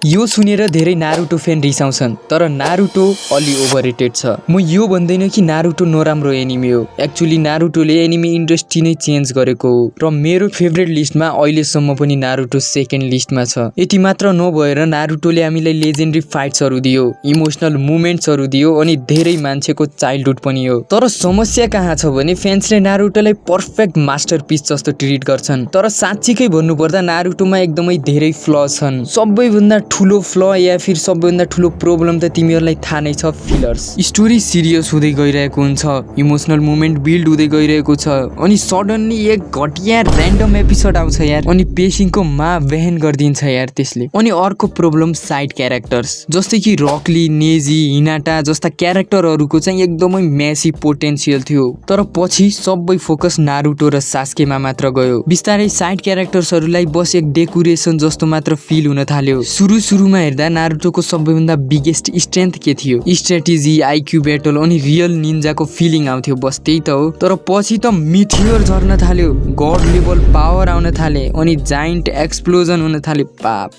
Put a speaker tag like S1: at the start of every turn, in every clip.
S1: यो सुनेर धेरै नारुटो फ्यान रिसाउँछन्, तर नारुटो अलि ओभररेटेड छ। म यो भन्दैन कि नारुटो नराम्रो एनिमे हो। एक्चुअली नारुटोले एनिमे इन्डस्ट्री नै चेन्ज गरेको हो र मेरो फेभरेट लिस्टमा अहिलेसम्म पनि नारुटो सेकेन्ड लिस्टमा छ। यति मात्र नभएर नारुटोले हामीलाई लेजेन्डरी फाइट्सहरू दियो, इमोसनल मोमेन्ट्सहरू दियो अनि धेरै मान्छेको चाइल्डहुड पनि हो। तर समस्या कहाँ छ भने फ्यान्सले नारुटोलाई पर्फेक्ट मास्टरपिस जस्तो ट्रिट गर्छन्। तर साच्चीकै भन्नुपर्दा नारुटोमा एकदमै धेरै फ्लज छन्। सबैभन्दा ठुलो फ्ल या फिर सबैभन्दा ठुलो प्रब्लम त तिमीहरूलाई थाहा नै छ, फिलर्स। स्टोरी सिरियस हुँदै गइरहेको हुन्छ, इमोसनल मोमेन्ट बिल्ड हुँदै गइरहेको छ अनि सडनली एक घटिया र्यान्डम एपिसोड आउँछ यार, अनि पेसिङको वहन गरिदिन्छ यार त्यसले। अनि अर्को प्रब्लम साइड क्यारेक्टर्स, जस्तै कि रकली, नेजी, हिनाटा जस्ता क्यारेक्टरहरूको चाहिँ एकदमै म्यासी पोटेन्सियल थियो, तर पछि सबै फोकस नारुटो र सास्केमा मात्र गयो। बिस्तारै साइड क्यारेक्टर्सहरूलाई बस एक डेकोरेसन जस्तो मात्र फिल हुन थाल्यो। सुरुमा हेर्दा नारुटोको सबैभन्दा बिगेस्ट स्ट्रेन्थ के थियो? स्ट्र्याटेजी, आइक्यू ब्याटल अनि रियल निन्जाको फिलिङ आउँथ्यो, बस त्यही त हो। तर पछि त मिथियोर झर्न थाल्यो, गड लेभल पावर आउन थाले अनि जाइन्ट एक्सप्लोजन हुन थाल्यो। पाप,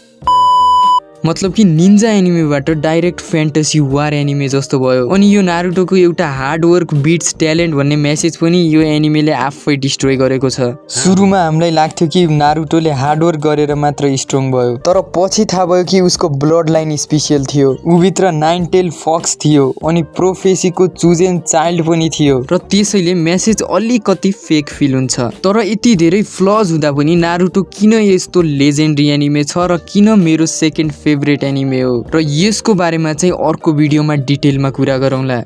S1: मतलब कि निन्जा एनिमेबाट डाइरेक्ट फ्यान्टेसी वार एनिमे जस्तो भयो। अनि यो नारुटोको एउटा हार्डवर्क बिट्स ट्यालेन्ट भन्ने मेसेज पनि यो एनिमेले आफै डिस्ट्रोय गरेको छ। सुरुमा हामीलाई लाग्थ्यो कि नारुटोले हार्डवर्क गरेर मात्र स्ट्रङ भयो, तर पछि थाहा भयो कि उसको ब्लड लाइन स्पेसियल थियो, उभित्र 9 टेल फक्स थियो अनि प्रोफेसीको चुजेन चाइल्ड पनि थियो, र त्यसैले मेसेज अलिकति फेक फिल हुन्छ। तर यति धेरै फ्लज हुँदा पनि नारुटो किन यस्तो लेजेन्डरी एनिमे छ र किन मेरो सेकेन्ड फेभरेट एनिमे हो, र यसको बारेमा चाहिँ अर्को भिडियोमा डिटेलमा कुरा गरौँला।